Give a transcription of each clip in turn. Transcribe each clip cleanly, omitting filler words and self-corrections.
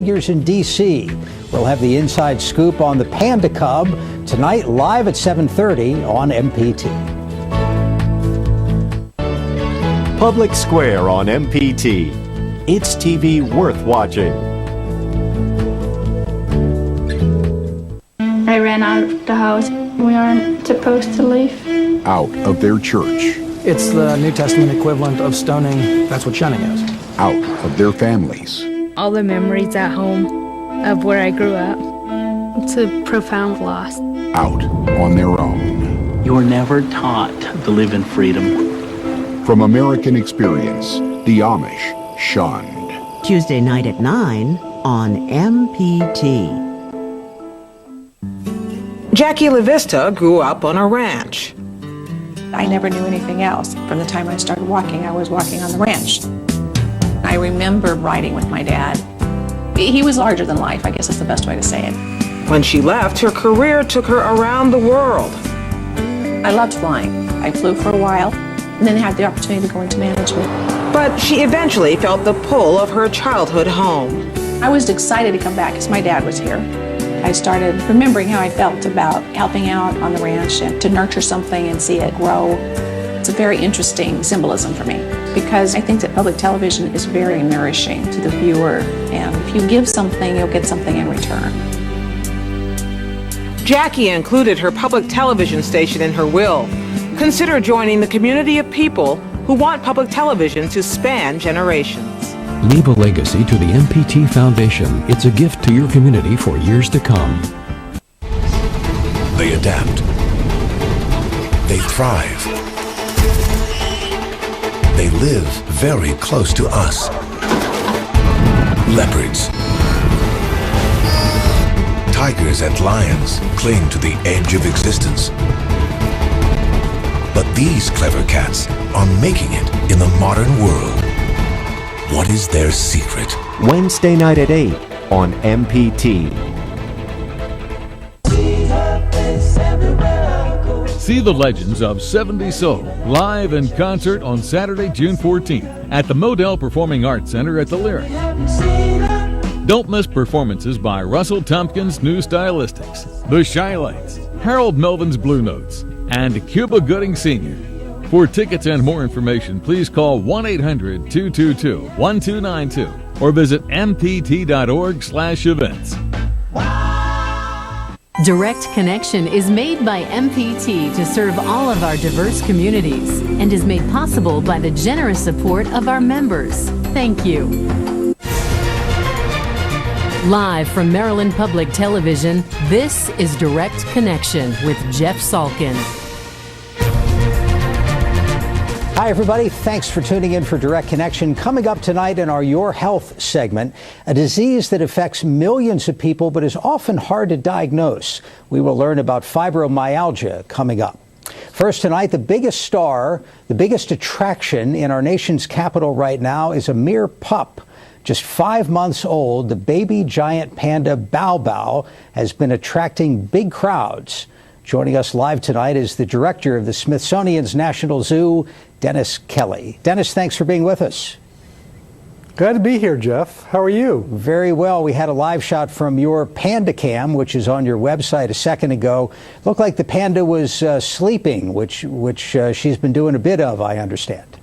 Figures in D.C. We'll have the inside scoop on the panda cub tonight, live at 7:30 on MPT. Public Square on MPT. It's TV worth watching. I ran out of the house. We aren't supposed to leave. Out of their church. It's the New Testament equivalent of stoning. That's what shunning is. Out of their families. All the memories at home of where I grew up. It's a profound loss. Out on their own. You were never taught to live in freedom. From American Experience, the Amish Shunned. Tuesday night at 9 on MPT. Jackie LaVista grew up on a ranch. I never knew anything else. From the time I started walking, I was walking on the ranch. I remember riding with my dad. He was larger than life, I guess is the best way to say it. When she left, her career took her around the world. I loved flying. I flew for a while, and then had the opportunity to go into management. But she eventually felt the pull of her childhood home. I was excited to come back because my dad was here. I started remembering how I felt about helping out on the ranch and to nurture something and see it grow. It's a very interesting symbolism for me because I think that public television is very nourishing to the viewer, and if you give something, you'll get something in return. Jackie included her public television station in her will. Consider joining the community of people who want public television to span generations. Leave a legacy to the MPT Foundation. It's a gift to your community for years to come. They adapt. They thrive. They live very close to us. Leopards, tigers and lions cling to the edge of existence. But these clever cats are making it in the modern world. What is their secret? Wednesday night at 8 on MPT. See the legends of 70 Soul live in concert on Saturday, June 14th at the Modell Performing Arts Center at the Lyric. Don't miss performances by Russell Tompkins' New Stylistics, The Shy-Lights, Harold Melvin's Blue Notes, and Cuba Gooding Sr. For tickets and more information, please call 1-800-222-1292 or visit mpt.org/events. Direct Connection is made by MPT to serve all of our diverse communities and is made possible by the generous support of our members. Thank you. Live from Maryland Public Television, this is Direct Connection with Jeff Salkin. Hi, everybody. Thanks for tuning in for Direct Connection. Coming up tonight in our Your Health segment, a disease that affects millions of people but is often hard to diagnose. We will learn about fibromyalgia coming up. First tonight, the biggest star, the biggest attraction in our nation's capital right now is a mere pup. Just 5 months old, the baby giant panda Bao Bao has been attracting big crowds. Joining us live tonight is the director of the Smithsonian's National Zoo, Dennis Kelly. Dennis, thanks for being with us. Glad to be here, Jeff. How are you? Very well. We had a live shot from your panda cam, which is on your website a second ago. Looked like the panda was sleeping, which she's been doing a bit of, I understand.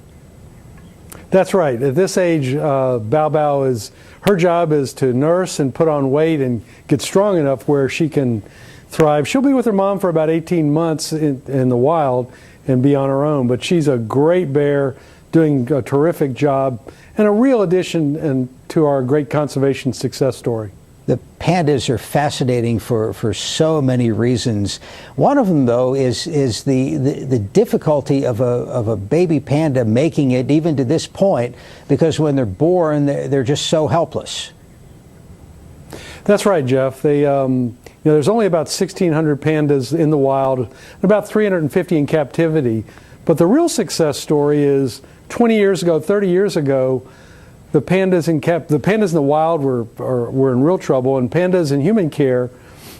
That's right. At this age, Bao Bao her job is to nurse and put on weight and get strong enough where she can thrive. She'll be with her mom for about 18 months in the wild and be on her own, but she's a great bear, doing a terrific job, and a real addition to our great conservation success story. The pandas are fascinating for so many reasons. One of them, though, is the difficulty of a baby panda making it even to this point, because when they're born, they're just so helpless. That's right, Jeff. There's only about 1,600 pandas in the wild, about 350 in captivity. But the real success story is 20 years ago, 30 years ago, the pandas in the wild were in real trouble, and pandas in human care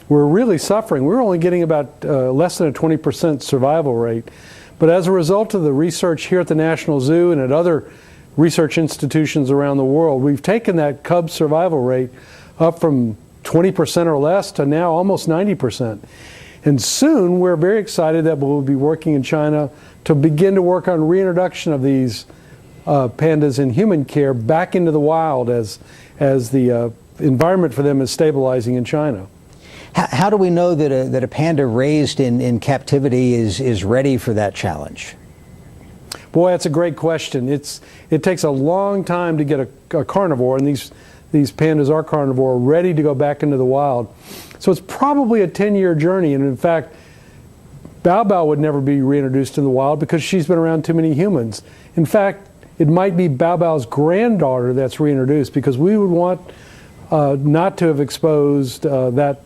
were really suffering. We were only getting about less than a 20% survival rate. But as a result of the research here at the National Zoo and at other research institutions around the world, we've taken that cub survival rate up from 20% or less to now almost 90%. And soon we're very excited that we'll be working in China to begin to work on reintroduction of these pandas in human care back into the wild as the environment for them is stabilizing in China. How do we know that a panda raised in captivity is ready for that challenge? Boy, that's a great question. It takes a long time to get a carnivore, and these pandas are carnivore, ready to go back into the wild. So it's probably a 10-year journey, and in fact, Bao Bao would never be reintroduced in the wild because she's been around too many humans. In fact, it might be Bao Bao's granddaughter that's reintroduced because we would want not to have exposed that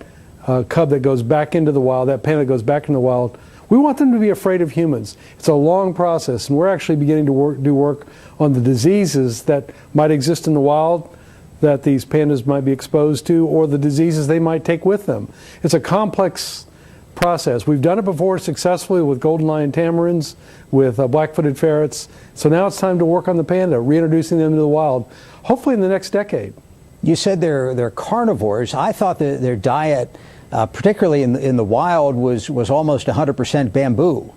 cub that goes back into the wild, that panda that goes back into the wild. We want them to be afraid of humans. It's a long process, and we're actually beginning to do work on the diseases that might exist in the wild that these pandas might be exposed to, or the diseases they might take with them. It's a complex process. We've done it before successfully with golden lion tamarins, with black-footed ferrets. So now it's time to work on the panda, reintroducing them to the wild, hopefully in the next decade. You said they're carnivores. I thought that their diet, particularly in the wild, was almost 100% bamboo.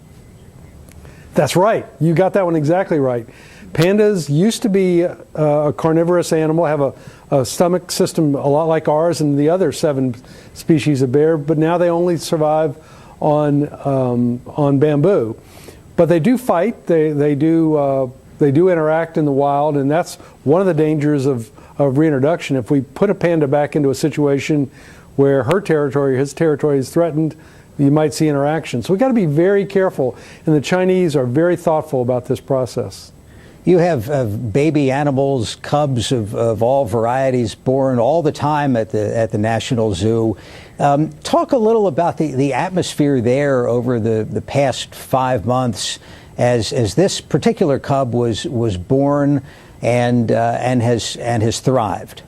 That's right. You got that one exactly right. Pandas used to be a carnivorous animal, have a stomach system a lot like ours and the other 7 species of bear, but now they only survive on bamboo. But they do fight. They do interact in the wild, and that's one of the dangers of reintroduction. If we put a panda back into a situation where his territory is threatened, you might see interaction. So we've got to be very careful, and the Chinese are very thoughtful about this process. You have baby animals, cubs of all varieties, born all the time at the National Zoo. Talk a little about the atmosphere there over the past 5 months as this particular cub was born and has thrived.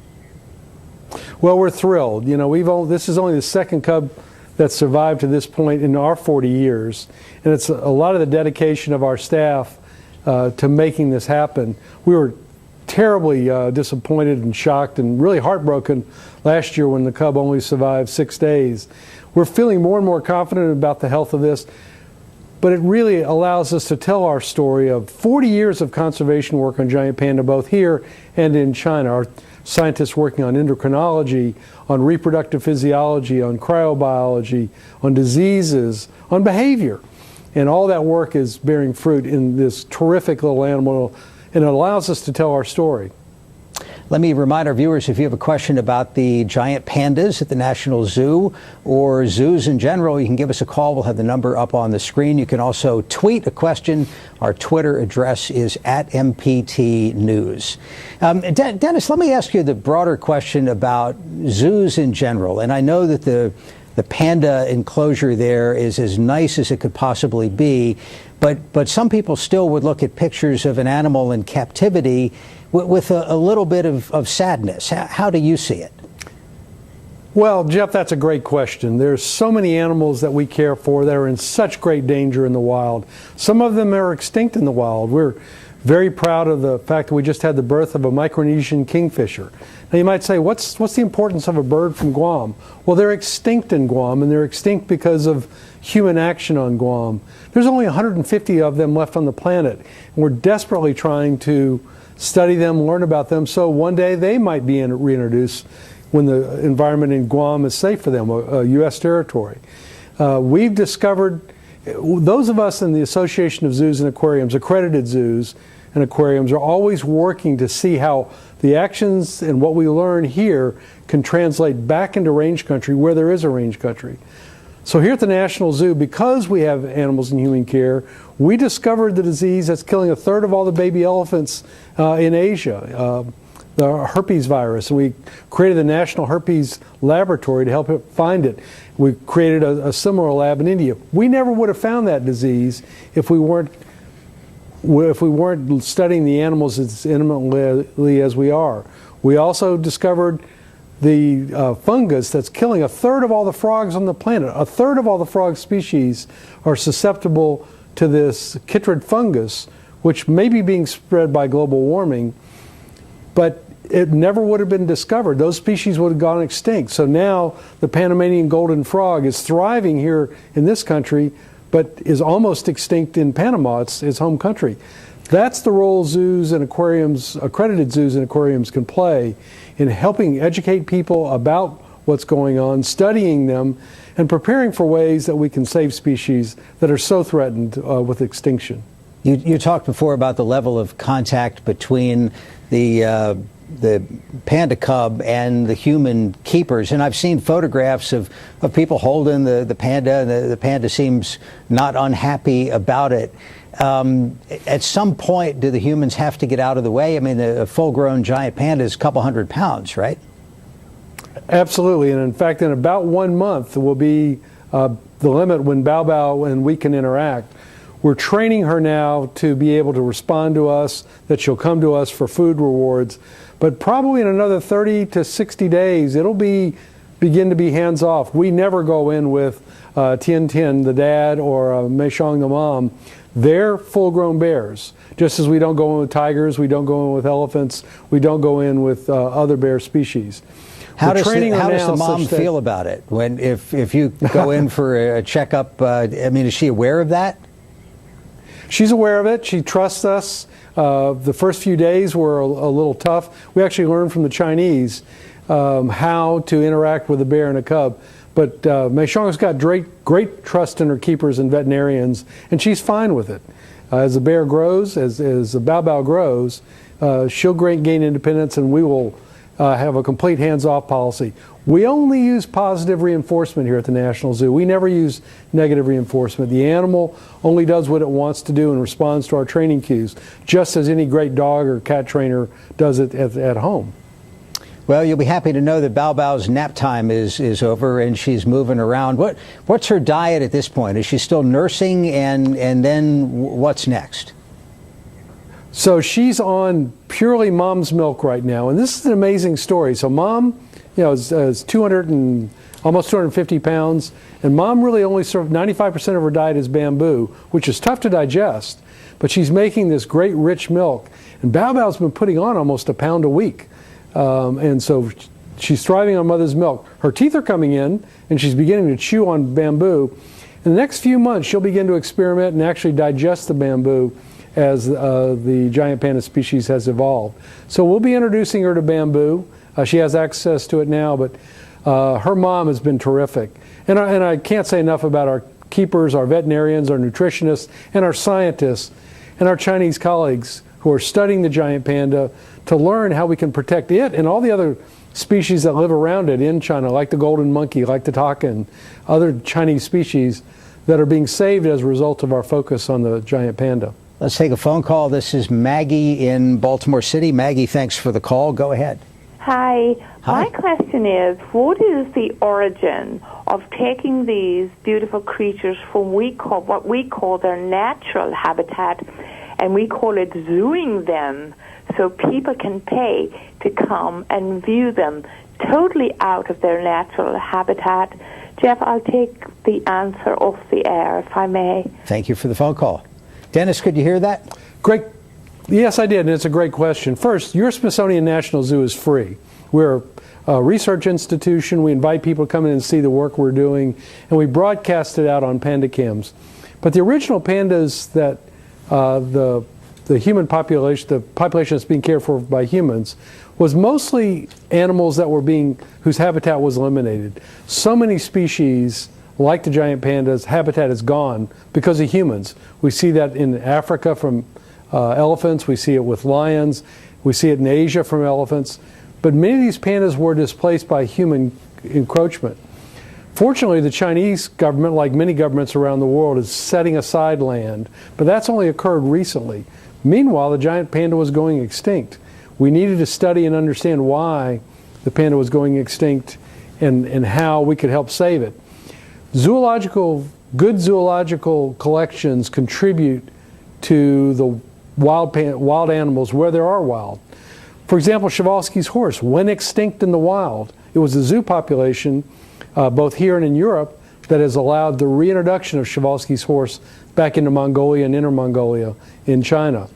Well, we're thrilled. You know, this is only the second cub that's survived to this point in our 40 years, and it's a lot of the dedication of our staff to making this happen. We were terribly disappointed and shocked and really heartbroken last year when the cub only survived 6 days. We're feeling more and more confident about the health of this, but it really allows us to tell our story of 40 years of conservation work on giant panda, both here and in China. Our scientists working on endocrinology, on reproductive physiology, on cryobiology, on diseases, on behavior. And all that work is bearing fruit in this terrific little animal, and it allows us to tell our story. Let me remind our viewers, if you have a question about the giant pandas at the National Zoo or zoos in general, you can give us a call. We'll have the number up on the screen. You can also tweet a question. Our Twitter address is @MPT News. Dennis, let me ask you the broader question about zoos in general. And I know that the panda enclosure there is as nice as it could possibly be, but some people still would look at pictures of an animal in captivity with a little bit of sadness. How do you see it? Well, Jeff, that's a great question. There's so many animals that we care for that are in such great danger in the wild. Some of them are extinct in the wild. We're very proud of the fact that we just had the birth of a Micronesian kingfisher. Now you might say, what's the importance of a bird from Guam? Well, they're extinct in Guam, and they're extinct because of human action on Guam. There's only 150 of them left on the planet, and we're desperately trying to study them, learn about them, so one day they might be reintroduced when the environment in Guam is safe for them, a U.S. territory. We've discovered, those of us in the Association of Zoos and Aquariums, accredited zoos and aquariums, are always working to see how the actions and what we learn here can translate back into range country where there is a range country. So here at the National Zoo, because we have animals in human care, we discovered the disease that's killing 1/3 of all the baby elephants in Asia, the herpes virus. And we created the National Herpes Laboratory to help find it. We created a similar lab in India. We never would have found that disease if we weren't studying the animals as intimately as we are. We also discovered the fungus that's killing 1/3 of all the frogs on the planet. 1/3 of all the frog species are susceptible to this chytrid fungus, which may be being spread by global warming. But it never would have been discovered. Those species would have gone extinct. So now the Panamanian golden frog is thriving here in this country, but is almost extinct in Panama, its home country. That's the role zoos and aquariums, accredited zoos and aquariums, can play in helping educate people about what's going on, studying them, and preparing for ways that we can save species that are so threatened with extinction. You talked before about the level of contact between the panda cub and the human keepers, and I've seen photographs of people holding the panda, and the panda seems not unhappy about it. At some point, do the humans have to get out of the way? I mean, a full-grown giant panda is a couple hundred pounds, right? Absolutely, and in fact, in about 1 month will be the limit when Bao Bao and we can interact. We're training her now to be able to respond to us, that she'll come to us for food rewards, but probably in another 30 to 60 days, it'll begin to be hands-off. We never go in with Tien Tien, the dad, or Mei Xiong, the mom. They're full-grown bears. Just as we don't go in with tigers, we don't go in with elephants, we don't go in with other bear species. How does the mom feel about it when if you go in for a checkup? I mean, is she aware of that? She's aware of it. She trusts us. The first few days were a little tough. We actually learned from the Chinese how to interact with a bear and a cub. But Mei Xiong's got great trust in her keepers and veterinarians, and she's fine with it. As the bear grows, as the Bao Bao grows, she'll gain independence, and we will have a complete hands-off policy. We only use positive reinforcement here at the National Zoo. We never use negative reinforcement. The animal only does what it wants to do and responds to our training cues, just as any great dog or cat trainer does it at home. Well, you'll be happy to know that Bao Bao's nap time is over and she's moving around. What's her diet at this point? Is she still nursing, and then what's next? So she's on purely mom's milk right now, and this is an amazing story. So mom, is almost 250 pounds, and mom really only served 95% of her diet is bamboo, which is tough to digest, but she's making this great rich milk. And Bao Bao's been putting on almost a pound a week, and so she's thriving on mother's milk. Her teeth are coming in, and she's beginning to chew on bamboo. In the next few months, she'll begin to experiment and actually digest the bamboo as the giant panda species has evolved. So we'll be introducing her to bamboo. She has access to it now, but her mom has been terrific. And I can't say enough about our keepers, our veterinarians, our nutritionists, and our scientists, and our Chinese colleagues who are studying the giant panda to learn how we can protect it and all the other species that live around it in China, like the golden monkey, like the takin, other Chinese species that are being saved as a result of our focus on the giant panda. Let's take a phone call. This is Maggie in Baltimore City. Maggie, thanks for the call. Go ahead. Hi. My question is, what is the origin of taking these beautiful creatures from what we call their natural habitat, and we call it zooing them so people can pay to come and view them totally out of their natural habitat? Jeff, I'll take the answer off the air, if I may. Thank you for the phone call. Dennis, could you hear that? Great. Yes, I did, and it's a great question. First, your Smithsonian National Zoo is free. We're a research institution. We invite people to come in and see the work we're doing, and we broadcast it out on panda cams. But the original pandas that the human population, the population that's being cared for by humans, was mostly animals that were whose habitat was eliminated. So many species, like the giant pandas, habitat is gone because of humans. We see that in Africa from elephants, we see it with lions, we see it in Asia from elephants, but many of these pandas were displaced by human encroachment. Fortunately, the Chinese government, like many governments around the world, is setting aside land, but that's only occurred recently. Meanwhile, the giant panda was going extinct. We needed to study and understand why the panda was going extinct and how we could help save it. Good zoological collections contribute to the wild animals where there are wild. For example, Przewalski's horse went extinct in the wild. It was the zoo population, both here and in Europe, that has allowed the reintroduction of Przewalski's horse back into Mongolia and Inner Mongolia in China.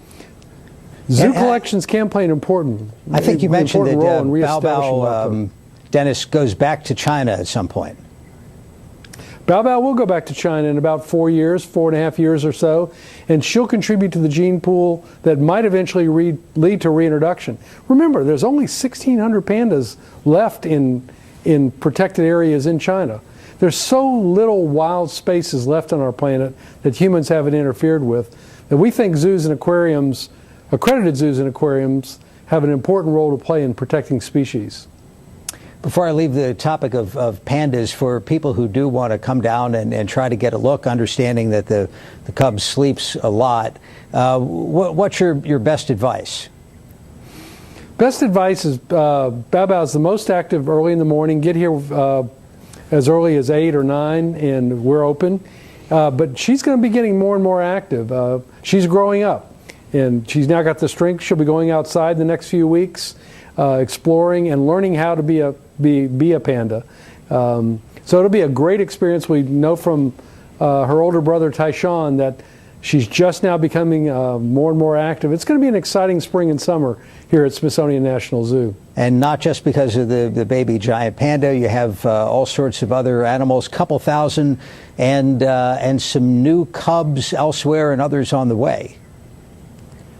Zoo collections can play an important I think you mentioned that role in Bao reestablishing Bao, Dennis, goes back to China at some point. Bao Bao will go back to China in about 4.5 years or so, and she'll contribute to the gene pool that might eventually lead to reintroduction. Remember, there's only 1,600 pandas left in protected areas in China. There's so little wild spaces left on our planet that humans haven't interfered with that we think zoos and aquariums, accredited zoos and aquariums, have an important role to play in protecting species. Before I leave the topic of pandas, for people who do want to come down and try to get a look, understanding that the cub sleeps a lot, what's your best advice? Best advice is Bao Bao is the most active early in the morning. Get here as early as 8 or 9, and we're open. But she's going to be getting more and more active. She's growing up, and she's now got the strength. She'll be going outside the next few weeks, exploring and learning how to be a panda. So it'll be a great experience. We know from her older brother Taishan that she's just now becoming more and more active. It's going to be an exciting spring and summer here at Smithsonian National Zoo. And not just because of the baby giant panda, you have all sorts of other animals, couple thousand, and some new cubs elsewhere and others on the way.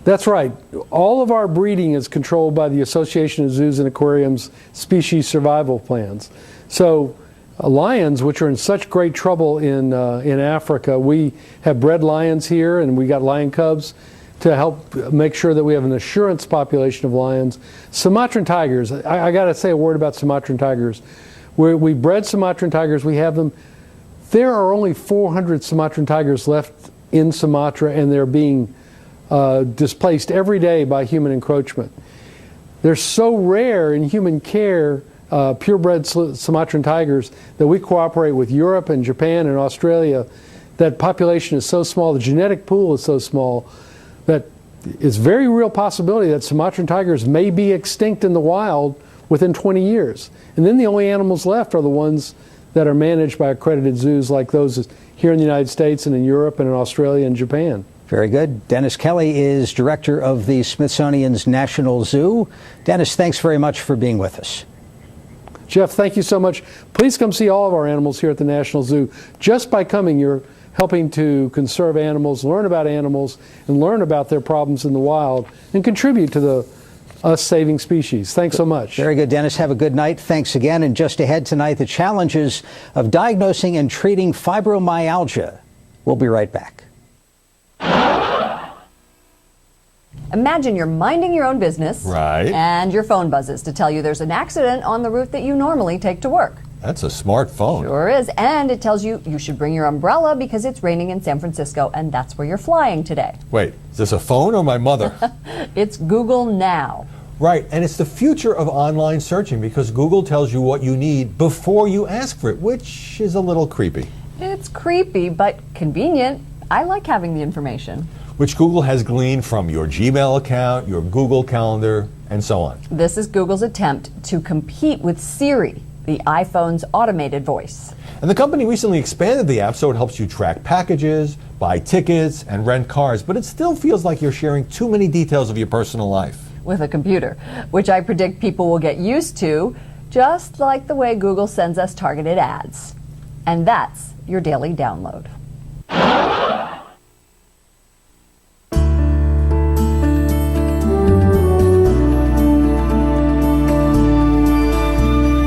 That's right. All of our breeding is controlled by the Association of Zoos and Aquariums species survival plans. So lions, which are in such great trouble in Africa, we have bred lions here, and we got lion cubs to help make sure that we have an assurance population of lions. Sumatran tigers, I got to say a word about Sumatran tigers. We bred Sumatran tigers, we have them. There are only 400 Sumatran tigers left in Sumatra, and they're being displaced every day by human encroachment. They're so rare in human care, purebred Sumatran tigers, that we cooperate with Europe and Japan and Australia. That population is so small, the genetic pool is so small, that it's very real possibility that Sumatran tigers may be extinct in the wild within 20 years. And then the only animals left are the ones that are managed by accredited zoos like those here in the United States and in Europe and in Australia and Japan. Very good. Dennis Kelly is director of the Smithsonian's National Zoo. Dennis, thanks very much for being with us. Jeff, thank you so much. Please come see all of our animals here at the National Zoo. Just by coming, you're helping to conserve animals, learn about animals, and learn about their problems in the wild, and contribute to us saving species. Thanks so much. Very good, Dennis. Have a good night. Thanks again. And just ahead tonight, the challenges of diagnosing and treating fibromyalgia. We'll be right back. Imagine you're minding your own business, right, and your phone buzzes to tell you there's an accident on the route that you normally take to work. That's a smart phone. Sure is. And it tells you you should bring your umbrella because it's raining in San Francisco, and that's where you're flying today. Wait, is this a phone or my mother? It's Google Now. Right, and it's the future of online searching because Google tells you what you need before you ask for it, which is a little creepy. It's creepy, but convenient. I like having the information. Which Google has gleaned from your Gmail account, your Google Calendar, and so on. This is Google's attempt to compete with Siri, the iPhone's automated voice. And the company recently expanded the app so it helps you track packages, buy tickets, and rent cars, but it still feels like you're sharing too many details of your personal life. With a computer, which I predict people will get used to, just like the way Google sends us targeted ads. And that's your daily download.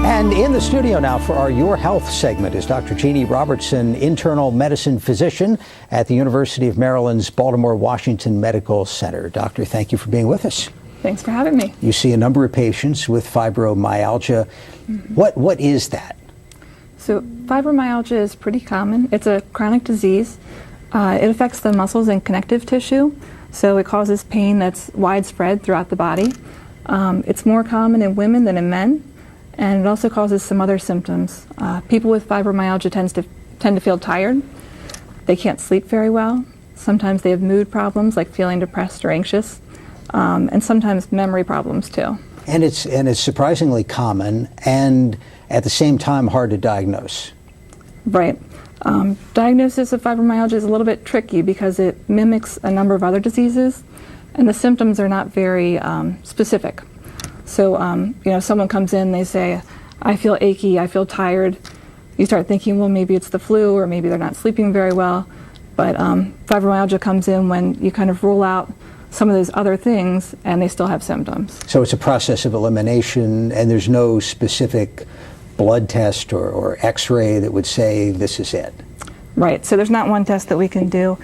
And in the studio now for our Your Health segment is Dr. Jeannie Robertson, internal medicine physician at the University of Maryland's Baltimore Washington Medical Center. Doctor, thank you for being with us. Thanks for having me. You see a number of patients with fibromyalgia. Mm-hmm. What is that? So fibromyalgia is pretty common. It's a chronic disease. It affects the muscles and connective tissue, so it causes pain that's widespread throughout the body. It's more common in women than in men, and it also causes some other symptoms. People with fibromyalgia tend to feel tired. They can't sleep very well. Sometimes they have mood problems like feeling depressed or anxious, and sometimes memory problems too. And it's surprisingly common and at the same time hard to diagnose. Right. Diagnosis of fibromyalgia is a little bit tricky because it mimics a number of other diseases. and the symptoms are not very specific. So, if someone comes in, they say, I feel achy, I feel tired. You start thinking, well, maybe it's the flu, or maybe they're not sleeping very well. But fibromyalgia comes in when you kind of rule out some of those other things and they still have symptoms. So it's a process of elimination, and there's no specific blood test or x-ray that would say this is it? Right, so there's not one test that we can do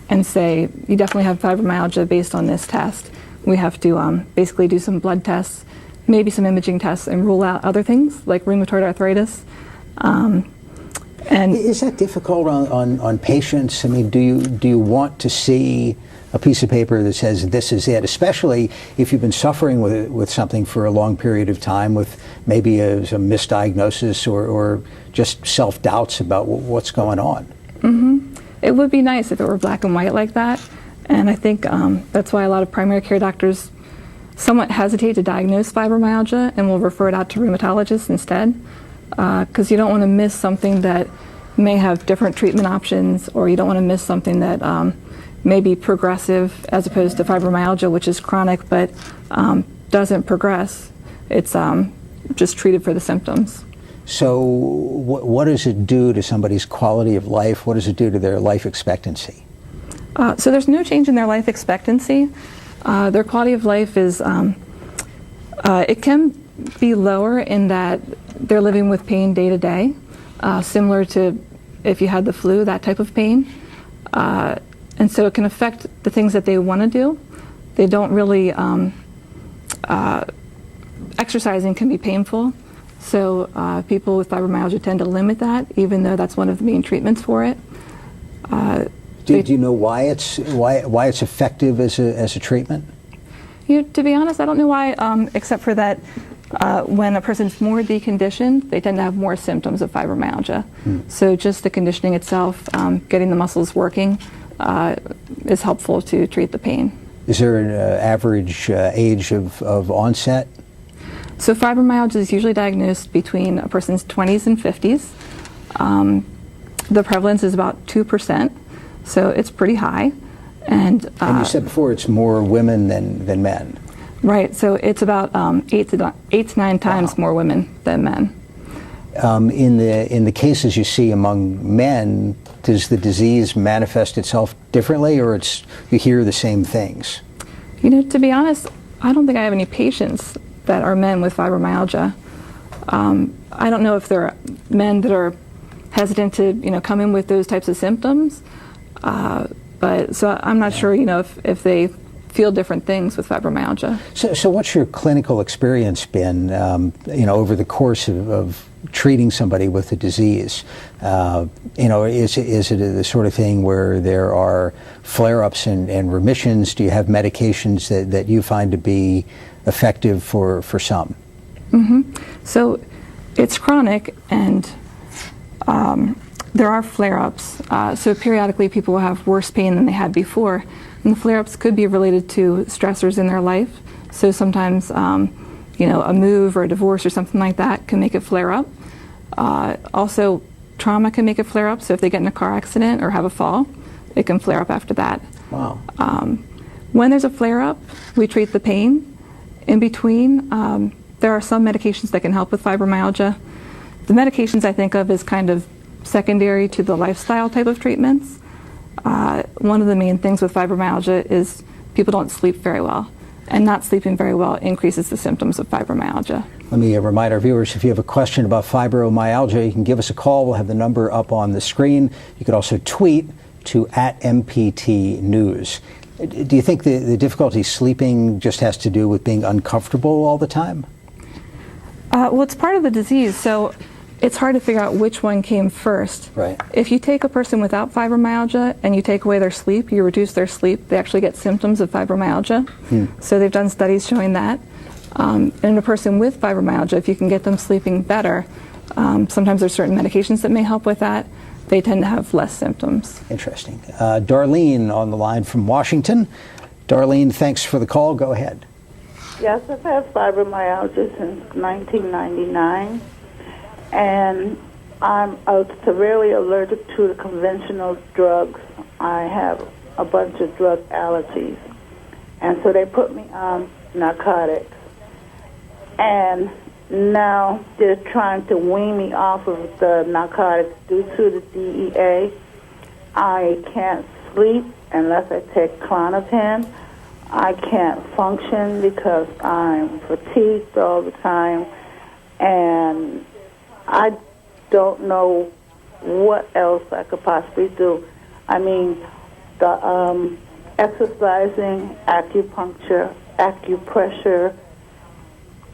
and say, you definitely have fibromyalgia based on this test. We have to basically do some blood tests, maybe some imaging tests, and rule out other things like rheumatoid arthritis. And is that difficult on patients? I mean, do you want to see a piece of paper that says this is it, especially if you've been suffering with something for a long period of time, with maybe a misdiagnosis or just self-doubts about what's going on? Mm-hmm. It would be nice if it were black and white like that, and I think that's why a lot of primary care doctors somewhat hesitate to diagnose fibromyalgia and will refer it out to rheumatologists instead, because you don't want to miss something that may have different treatment options, or you don't want to miss something that may be progressive as opposed to fibromyalgia, which is chronic but doesn't progress. It's just treated for the symptoms. So what does it do to somebody's quality of life? What does it do to their life expectancy? So there's no change in their life expectancy. Their quality of life is, it can be lower in that they're living with pain day to day, similar to if you had the flu, that type of pain. And so it can affect the things that they want to do. They don't really, exercising can be painful. So people with fibromyalgia tend to limit that, even though that's one of the main treatments for it. Do you know why it's effective as a treatment? To be honest, I don't know why, except for that when a person's more deconditioned, they tend to have more symptoms of fibromyalgia. So just the conditioning itself, getting the muscles working, is helpful to treat the pain. Is there an average age of onset? So fibromyalgia is usually diagnosed between a person's 20s and 50s. The prevalence is about 2%, so it's pretty high. And you said before it's more women than men. Right, so it's about 8 to 9 times more women than men. In the cases you see among men, does the disease manifest itself differently, or you hear the same things? To be honest, I don't think I have any patients that are men with fibromyalgia. I don't know if there are men that are hesitant to come in with those types of symptoms, but so I'm not sure if they feel different things with fibromyalgia. So what's your clinical experience been over the course of treating somebody with the disease? Is it the sort of thing where there are flare-ups and remissions? Do you have medications that you find to be effective for some? Mm-hmm. So it's chronic, and there are flare-ups. So periodically people will have worse pain than they had before. And the flare-ups could be related to stressors in their life. So sometimes, a move or a divorce or something like that can make it flare up. Also, trauma can make it flare up. So if they get in a car accident or have a fall, it can flare up after that. Wow. When there's a flare-up, we treat the pain. In between, there are some medications that can help with fibromyalgia. The medications I think of as kind of secondary to the lifestyle type of treatments. One of the main things with fibromyalgia is people don't sleep very well, and not sleeping very well increases the symptoms of fibromyalgia. Let me remind our viewers, if you have a question about fibromyalgia, you can give us a call. We'll have the number up on the screen. You could also tweet to @MPT News. Do you think the difficulty sleeping just has to do with being uncomfortable all the time? Well, it's part of the disease, so it's hard to figure out which one came first. Right. If you take a person without fibromyalgia and you take away their sleep, you reduce their sleep, they actually get symptoms of fibromyalgia. So they've done studies showing that. And a person with fibromyalgia, if you can get them sleeping better, sometimes there's certain medications that may help with that. They tend to have less symptoms. Interesting. Darlene on the line from Washington. Darlene, thanks for the call. Go ahead. Yes, I've had fibromyalgia since 1999. And I'm severely allergic to the conventional drugs. I have a bunch of drug allergies. And so they put me on narcotics. And now they're trying to wean me off of the narcotics due to the DEA. I can't sleep unless I take Klonopin. I can't function because I'm fatigued all the time. And I don't know what else I could possibly do. I mean, the exercising, acupuncture, acupressure,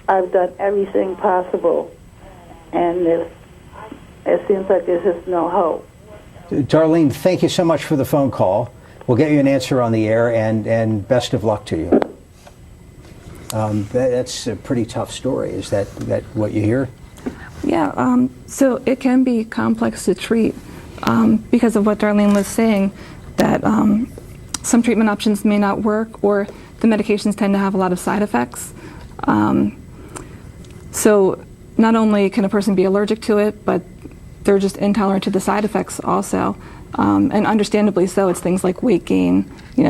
I've done everything possible, and it seems like there's just no hope. Darlene, thank you so much for the phone call. We'll get you an answer on the air, and best of luck to you. That's a pretty tough story. Is that what you hear? Yeah, so it can be complex to treat because of what Darlene was saying, that some treatment options may not work, or the medications tend to have a lot of side effects. So not only can a person be allergic to it, but they're just intolerant to the side effects also. And understandably so. It's things like weight gain,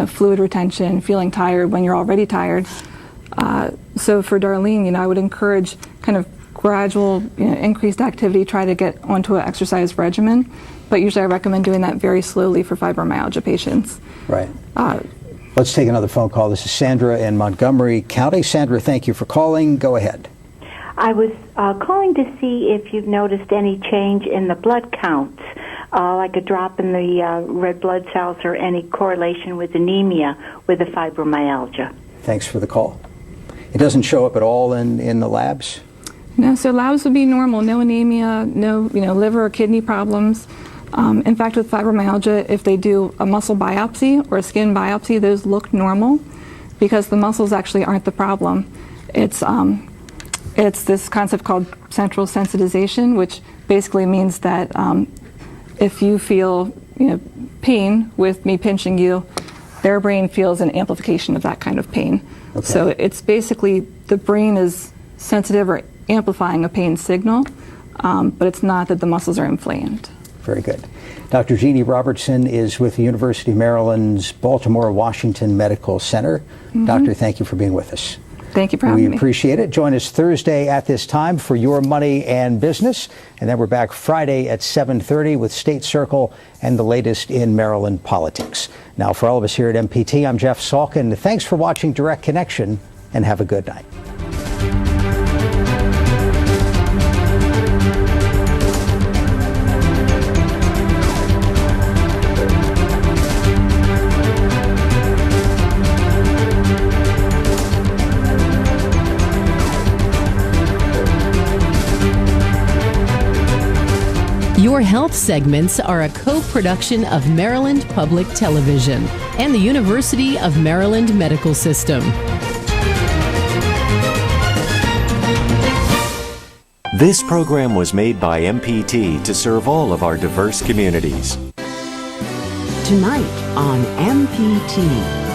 fluid retention, feeling tired when you're already tired. So for Darlene, I would encourage kind of gradual, increased activity, try to get onto an exercise regimen. But usually I recommend doing that very slowly for fibromyalgia patients. Right. Let's take another phone call. This is Sandra in Montgomery County. Sandra, thank you for calling. Go ahead. I was calling to see if you've noticed any change in the blood counts, like a drop in the red blood cells or any correlation with anemia with the fibromyalgia. Thanks for the call. It doesn't show up at all in the labs? No, so labs would be normal. No anemia, no liver or kidney problems. In fact, with fibromyalgia, if they do a muscle biopsy or a skin biopsy, those look normal because the muscles actually aren't the problem. It's this concept called central sensitization, which basically means that if you feel pain with me pinching you, their brain feels an amplification of that kind of pain. Okay. So it's basically the brain is sensitive or amplifying a pain signal, but it's not that the muscles are inflamed. Very good. Dr. Jeannie Robertson is with the University of Maryland's Baltimore Washington Medical Center. Mm-hmm. Doctor, thank you for being with us. Thank you for having me. We appreciate it. Join us Thursday at this time for Your Money and Business. And then we're back Friday at 7:30 with State Circle and the latest in Maryland politics. Now, for all of us here at MPT, I'm Jeff Salkin. Thanks for watching Direct Connection, and have a good night. Your health segments are a co-production of Maryland Public Television and the University of Maryland Medical System. This program was made by MPT to serve all of our diverse communities. Tonight on MPT.